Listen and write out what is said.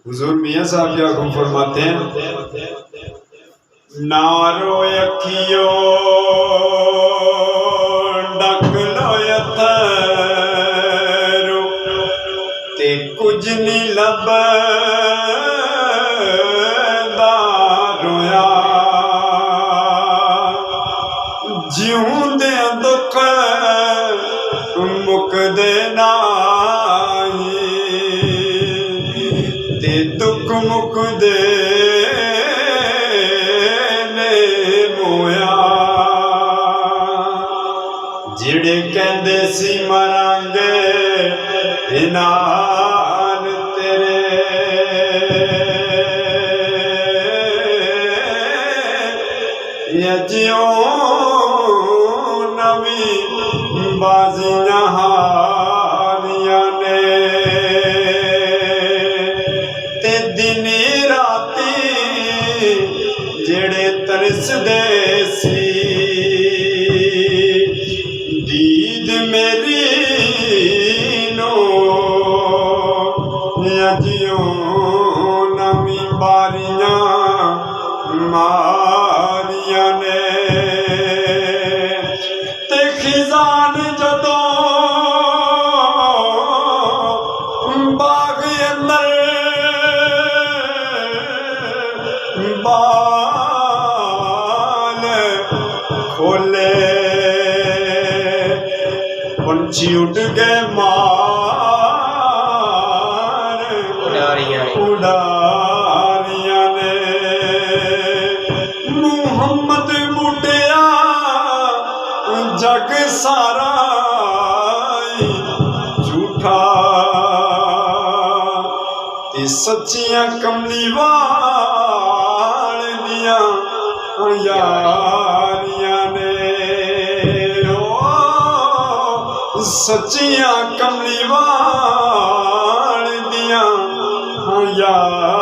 हुजूर मियाँ साहब क्या हुक्म फरमाते हैं, ना रो अखियो डक लो अथरो ते कुछ नहीं लभदा रोया जिउंदे दुख मुकदे नाई ते दुख मुकदे ने मोया जिहड़े कहंदे सी मरांगे इनान तेरे यजियो नवी बाजियां हारियां ने ते दिनी राती जेड़े तरसदे सी दीद मेरी नो अजियो नवी बारियां मारियां ने ते खिजान जदों बाग अंदर बाल खोले पंछी उड़ गए मार उड़ारियां ने मुहम्मद मुटिया जग सारा झूठा ते सच्चियां कमली वाल दियां यारियां ने सच्चियां कमली वाल दियां यार